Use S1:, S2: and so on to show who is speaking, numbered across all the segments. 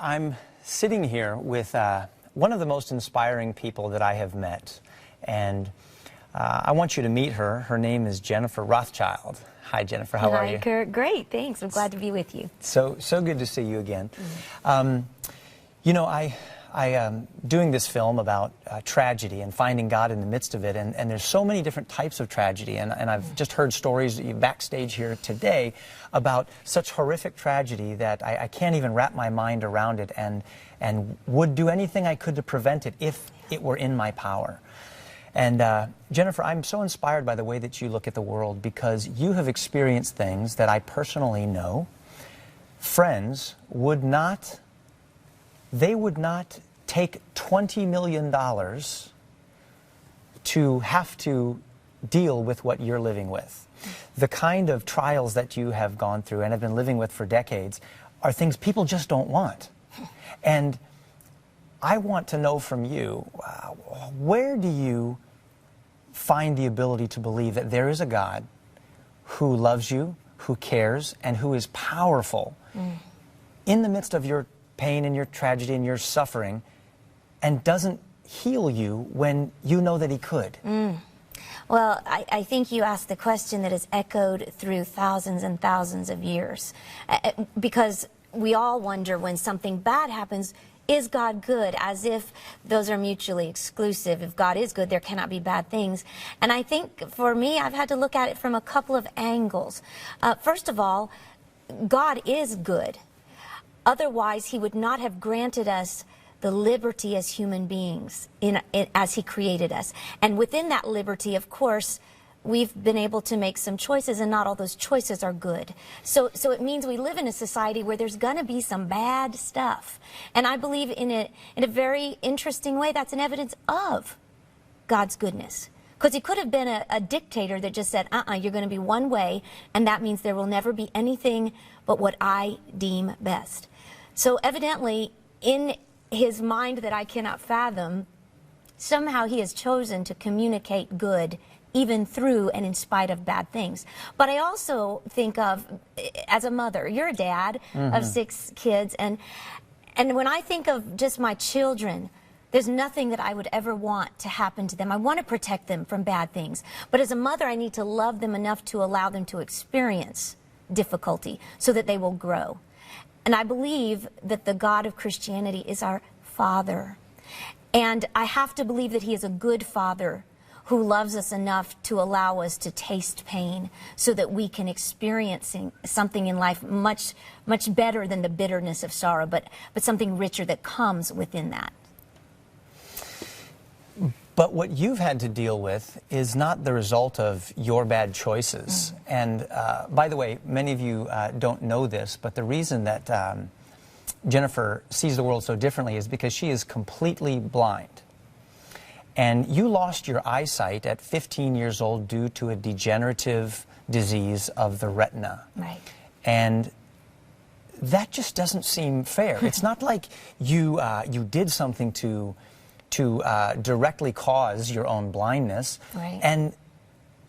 S1: I'm sitting here with one of the most inspiring people that I have met, and I want you to meet her. Her name is Jennifer Rothschild. Hi, Jennifer. How are you?
S2: Hi, Kirk. Great. Thanks. I'm glad to be with you.
S1: So good to see you again. You know, I am doing this film about tragedy and finding God in the midst of it, and there's so many different types of tragedy, and I've just heard stories backstage here today about such horrific tragedy that I can't even wrap my mind around it, and would do anything I could to prevent it if it were in my power. And Jennifer, I'm so inspired by the way that you look at the world, because you have experienced things that I personally know friends would not, they would not take $20 million to have to deal with what you're living with. The kind of trials that you have gone through and have been living with for decades are things people just don't want. And I want to know from you, where do you find the ability to believe that there is a God who loves you, who cares, and who is powerful in the midst of your pain and your tragedy and your suffering, and doesn't heal you when you know that he could?
S2: Well, I think you asked the question that is echoed through thousands and thousands of years. Because we all wonder, when something bad happens, is God good? As if those are mutually exclusive. If God is good, there cannot be bad things. And I think for me, I've had to look at it from a couple of angles. First of all, God is good. Otherwise, he would not have granted us the liberty as human beings as he created us. And within that liberty, of course, we've been able to make some choices, and not all those choices are good. So it means we live in a society where there's going to be some bad stuff. And I believe in a very interesting way, that's an evidence of God's goodness. Because he could have been a dictator that just said, you're going to be one way, and that means there will never be anything but what I deem best. So evidently, in his mind that I cannot fathom, somehow he has chosen to communicate good even through and in spite of bad things. But I also think of, as a mother, you're a dad of 6 kids, and when I think of just my children, there's nothing that I would ever want to happen to them. I want to protect them from bad things. But as a mother, I need to love them enough to allow them to experience difficulty so that they will grow. And I believe that the God of Christianity is our Father. And I have to believe that he is a good Father who loves us enough to allow us to taste pain so that we can experience something in life much better than the bitterness of sorrow, but something richer that comes within that.
S1: But what you've had to deal with is not the result of your bad choices. And by the way, many of you don't know this, but the reason that Jennifer sees the world so differently is because she is completely blind. And you lost your eyesight at 15 years old due to a degenerative disease of the retina.
S2: Right.
S1: And that just doesn't seem fair. It's not like you did something to directly cause your own blindness.
S2: Right.
S1: And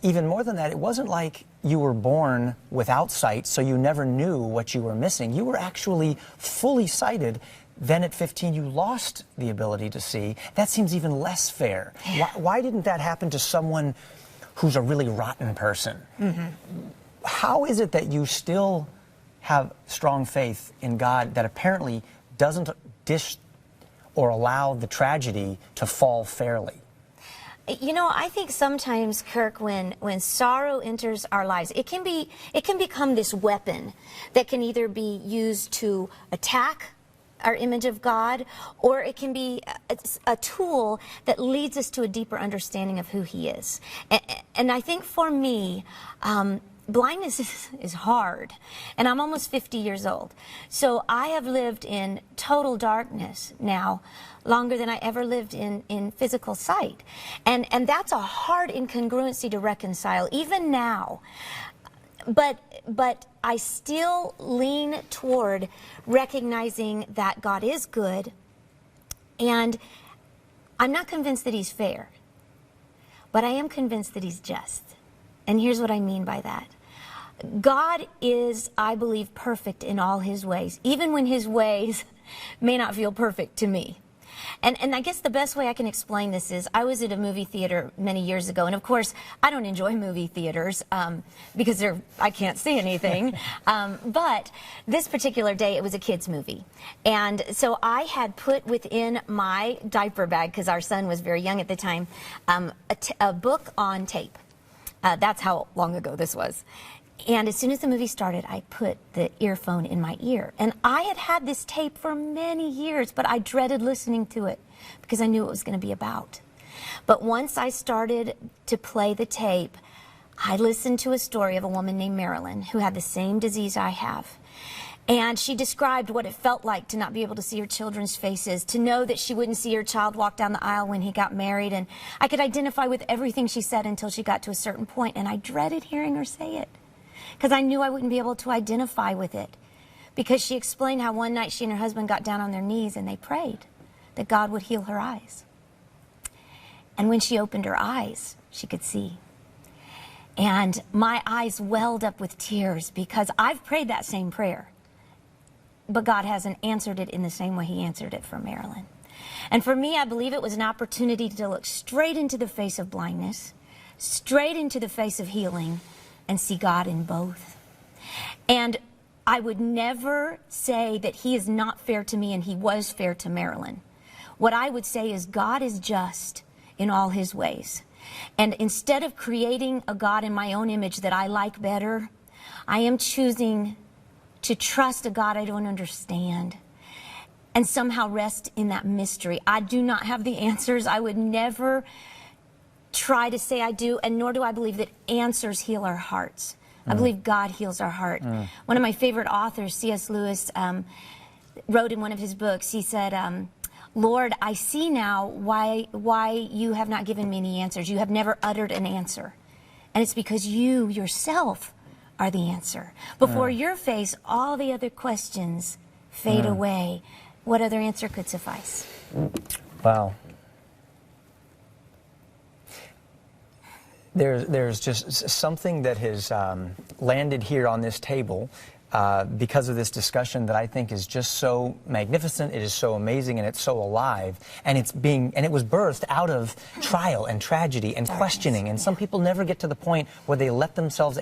S1: even more than that, it wasn't like you were born without sight, so you never knew what you were missing. You were actually fully sighted. Then at 15, you lost the ability to see. That seems even less fair. Why didn't that happen to someone who's a really rotten person? How is it that you still have strong faith in God that apparently doesn't dish or allow the tragedy to fall fairly?
S2: You know, I think sometimes, Kirk, when sorrow enters our lives, it can become this weapon that can either be used to attack our image of God, or it can be a tool that leads us to a deeper understanding of who he is. And I think for me, blindness is hard, and I'm almost 50 years old. So I have lived in total darkness now longer than I ever lived in physical sight. And that's a hard incongruency to reconcile, even now. But I still lean toward recognizing that God is good, and I'm not convinced that he's fair, but I am convinced that he's just. And here's what I mean by that. God is, I believe, perfect in all his ways, even when his ways may not feel perfect to me. And I guess the best way I can explain this is I was at a movie theater many years ago, and of course I don't enjoy movie theaters because I can't see anything. But this particular day it was a kids movie, and so I had put within my diaper bag, because our son was very young at the time, a book on tape. That's how long ago this was. And as soon as the movie started, I put the earphone in my ear. And I had had this tape for many years, but I dreaded listening to it because I knew what it was going to be about. But once I started to play the tape, I listened to a story of a woman named Marilyn who had the same disease I have. And she described what it felt like to not be able to see her children's faces, to know that she wouldn't see her child walk down the aisle when he got married. And I could identify with everything she said until she got to a certain point, and I dreaded hearing her say it, because I knew I wouldn't be able to identify with it. Because she explained how one night she and her husband got down on their knees and they prayed that God would heal her eyes. And when she opened her eyes, she could see. And my eyes welled up with tears because I've prayed that same prayer, but God hasn't answered it in the same way he answered it for Marilyn. And for me, I believe it was an opportunity to look straight into the face of blindness, straight into the face of healing, and see God in both. And I would never say that he is not fair to me and he was fair to Marilyn. What I would say is God is just in all his ways. And instead of creating a God in my own image that I like better, I am choosing to trust a God I don't understand and somehow rest in that mystery. I do not have the answers. I would never try to say I do, and nor do I believe that answers heal our hearts. I believe God heals our heart. One of my favorite authors, C.S. Lewis, wrote in one of his books, he said, Lord, I see now why you have not given me any answers. You have never uttered an answer. And it's because you yourself are the answer. Before your face, all the other questions fade away. What other answer could suffice?
S1: Wow. There's just something that has landed here on this table because of this discussion that I think is just so magnificent, it is so amazing, and it's so alive, and it was birthed out of trial and tragedy and questioning. And some people never get to the point where they let themselves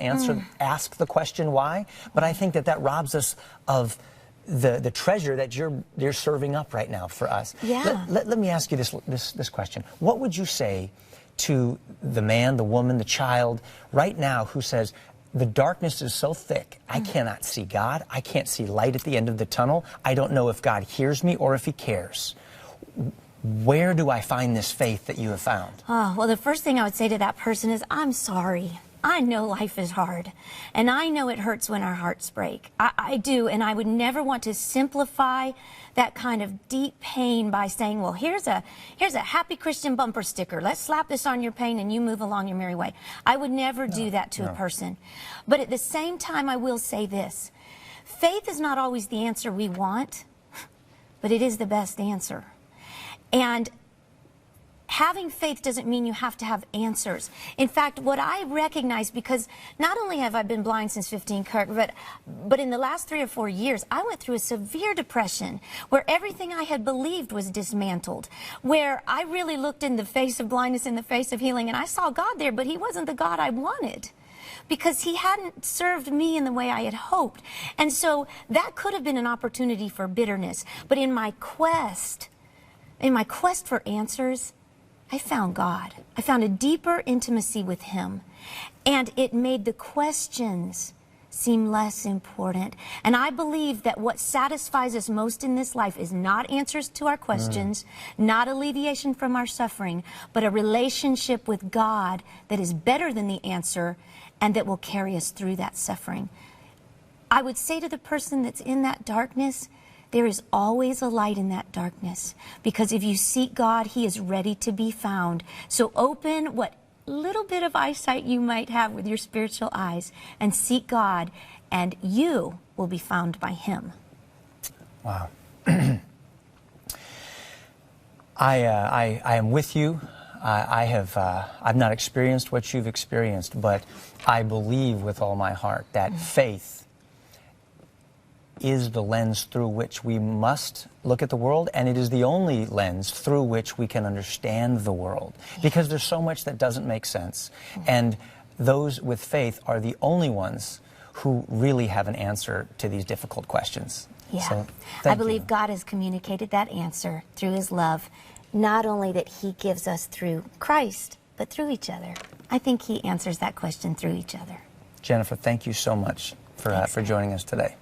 S1: ask the question why. But I think that robs us of the treasure that you're serving up right now for us.
S2: Yeah.
S1: Let me ask you this question. What would you say to the man, the woman, the child right now who says, the darkness is so thick, I cannot see God, I can't see light at the end of the tunnel, I don't know if God hears me or if he cares. Where do I find this faith that you have found?
S2: Oh, well, the first thing I would say to that person is, I'm sorry. I know life is hard, and I know it hurts when our hearts break. I do, and I would never want to simplify that kind of deep pain by saying, well, here's a happy Christian bumper sticker. Let's slap this on your pain and you move along your merry way. I would never do that to a person. But at the same time, I will say this. Faith is not always the answer we want, but it is the best answer. And having faith doesn't mean you have to have answers. In fact, what I recognize, because not only have I been blind since 15, Kirk, but in the last 3 or 4 years, I went through a severe depression where everything I had believed was dismantled, where I really looked in the face of blindness, in the face of healing, and I saw God there, but he wasn't the God I wanted, because he hadn't served me in the way I had hoped. And so that could have been an opportunity for bitterness. But in my quest for answers, I found God. I found a deeper intimacy with him, and it made the questions seem less important. And I believe that what satisfies us most in this life is not answers to our questions, not alleviation from our suffering, but a relationship with God that is better than the answer and that will carry us through that suffering. I would say to the person that's in that darkness, there is always a light in that darkness, because if you seek God, he is ready to be found. So open what little bit of eyesight you might have with your spiritual eyes and seek God, and you will be found by him.
S1: Wow. I am with you I've not experienced what you've experienced, but I believe with all my heart that faith is the lens through which we must look at the world, and it is the only lens through which we can understand the world, because there's so much that doesn't make sense. And those with faith are the only ones who really have an answer to these difficult questions.
S2: Yeah.
S1: So,
S2: I believe God has communicated that answer through his love, not only that he gives us through Christ, but through each other. I think he answers that question through each other.
S1: Jennifer, thank you so much for joining us today.